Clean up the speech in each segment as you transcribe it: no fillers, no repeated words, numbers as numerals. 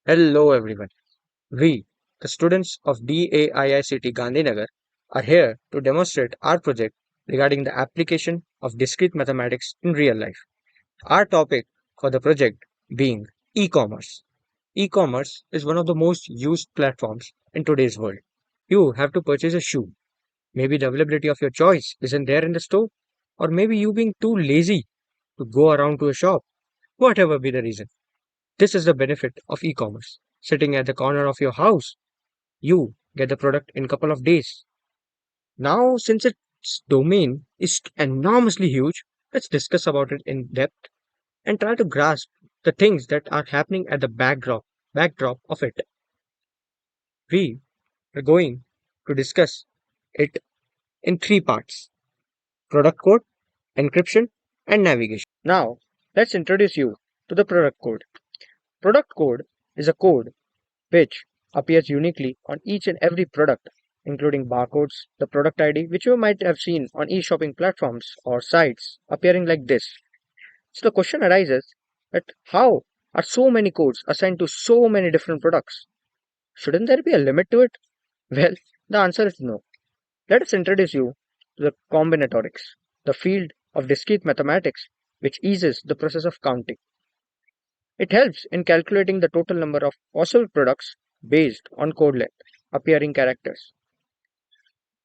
Hello everyone. We, the students of DAIICT Gandhinagar, are here to demonstrate our project regarding the application of discrete mathematics in real life. Our topic for the project being e-commerce. E-commerce is one of the most used platforms in today's world. You have to purchase a shoe. Maybe the availability of your choice isn't there in the store, or maybe you being too lazy to go around to a shop. Whatever be the reason. This is the benefit of e-commerce. Sitting at the corner of your house, you get the product in a couple of days. Now, since its domain is enormously huge, let's discuss about it in depth and try to grasp the things that are happening at the backdrop of it. We are going to discuss it in three parts: product code, encryption, and navigation. Now, let's introduce you to the product code. Product code is a code which appears uniquely on each and every product, including barcodes, the product ID, which you might have seen on e-shopping platforms or sites appearing like this. So the question arises that how are so many codes assigned to so many different products? Shouldn't there be a limit to it? Well, the answer is no. Let us introduce you to the combinatorics, the field of discrete mathematics which eases the process of counting. It helps in calculating the total number of possible products based on code length, appearing characters.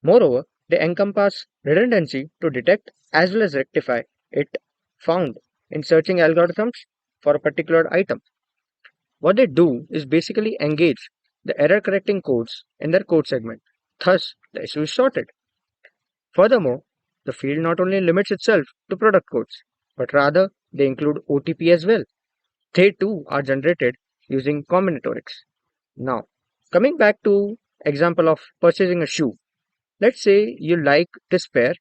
Moreover, they encompass redundancy to detect as well as rectify it found in searching algorithms for a particular item. What they do is basically engage the error correcting codes in their code segment. Thus, the issue is sorted. Furthermore, the field not only limits itself to product codes, but rather they include OTP as well. They too are generated using combinatorics. Now, coming back to example of purchasing a shoe. Let's say you like this pair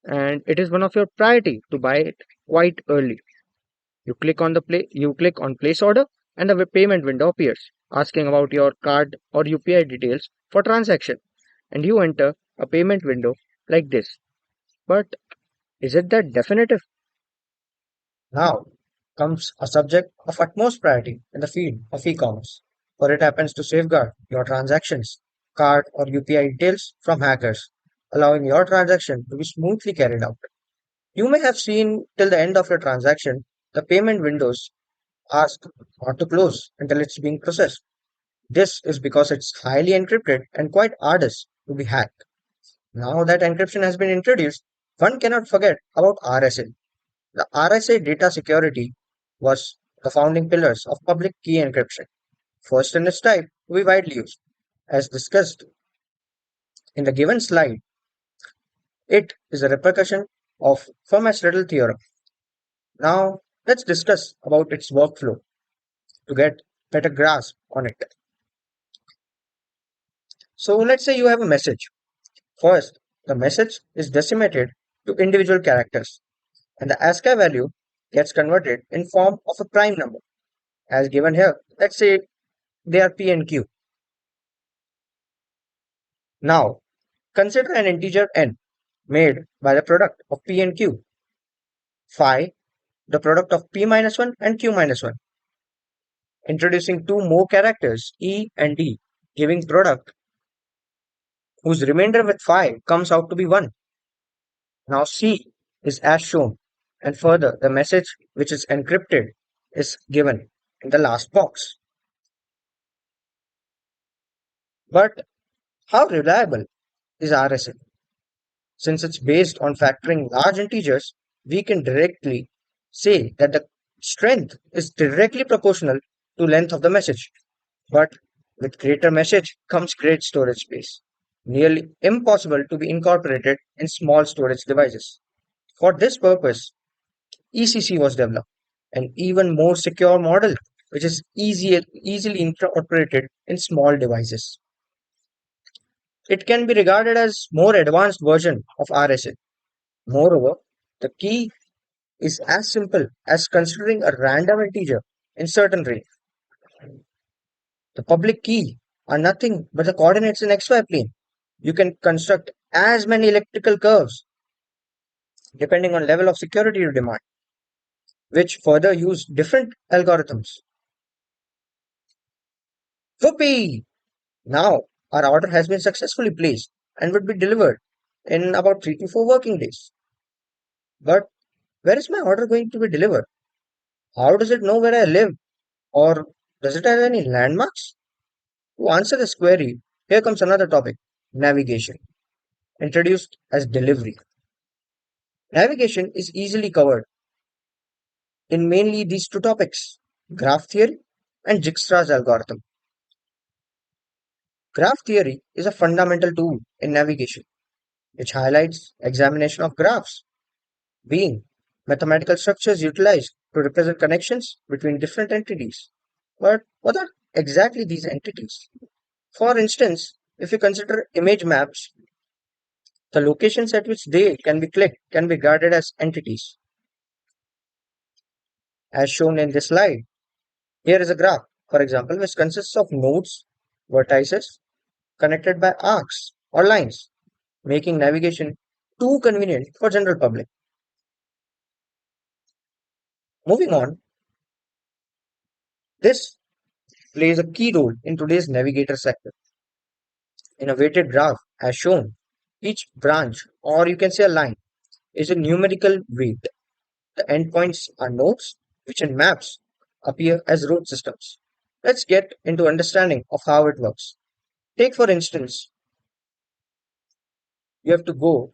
and it is one of your priority to buy it quite early. You click on place order and the payment window appears asking about your card or UPI details for transaction and you enter a payment window like this. But is it that definitive? Now comes a subject of utmost priority in the field of e-commerce, for it happens to safeguard your transactions, card or UPI details from hackers, allowing your transaction to be smoothly carried out. You may have seen till the end of your transaction, the payment windows ask not to close until it's being processed. This is because it's highly encrypted and quite arduous to be hacked. Now that encryption has been introduced, one cannot forget about RSA. The RSA data security was the founding pillars of public key encryption, first in its type to be widely used. As discussed in the given slide, it is a repercussion of Fermat's-Riddle theorem. Now, let's discuss about its workflow to get better grasp on it. So, let's say you have a message. First, the message is decimated to individual characters, and the ASCII value gets converted in form of a prime number, as given here. Let's say they are P and Q. Now, consider an integer n made by the product of P and Q, phi, the product of P minus 1 and Q minus 1, introducing two more characters, E and D, giving product whose remainder with phi comes out to be 1. Now, C is as shown, and further, the message which is encrypted is given in the last box. But how reliable is RSA? Since it's based on factoring large integers, we can directly say that the strength is directly proportional to length of the message. But with greater message comes great storage space, nearly impossible to be incorporated in small storage devices. For this purpose, ECC was developed, an even more secure model which is easily incorporated in small devices. It can be regarded as more advanced version of RSA. Moreover, the key is as simple as considering a random integer in certain range. The public key are nothing but the coordinates in xy plane. You can construct as many electrical curves depending on level of security you demand, which further use different algorithms. Whoopee! Now our order has been successfully placed and would be delivered in about 3 to 4 working days. But where is my order going to be delivered? How does it know where I live? Or does it have any landmarks? To answer this query, here comes another topic: navigation, introduced as delivery. Navigation is easily covered in mainly these two topics: graph theory and Dijkstra's algorithm. Graph theory is a fundamental tool in navigation which highlights examination of graphs, being mathematical structures utilized to represent connections between different entities. But what are exactly these entities? For instance, if you consider image maps, the locations at which they can be clicked can be regarded as entities, as shown in this slide. Here is a graph, for example, which consists of nodes, vertices, connected by arcs or lines, making navigation too convenient for general public. Moving on, this plays a key role in today's navigator sector. In a weighted graph, as shown, each branch, or you can say a line, is a numerical weight. The endpoints are nodes, which in maps appear as road systems. Let's get into understanding of how it works. Take for instance, you have to go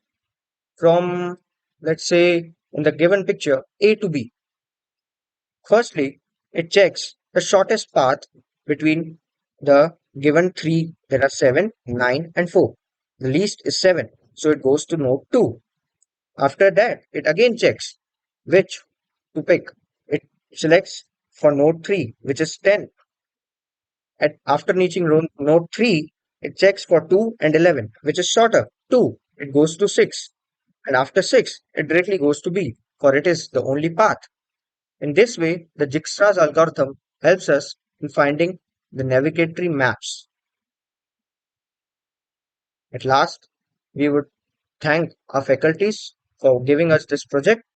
from, let's say, in the given picture, A to B. Firstly, it checks the shortest path between the given three. There are 7, 9, and 4. The least is 7, so it goes to node 2. After that, it again checks which to pick. It selects for node 3, which is 10. After reaching node 3, it checks for 2 and 11, which is shorter. 2, it goes to 6. And after 6, it directly goes to B, for it is the only path. In this way, the Dijkstra's algorithm helps us in finding the navigatory maps. At last, we would thank our faculties for giving us this project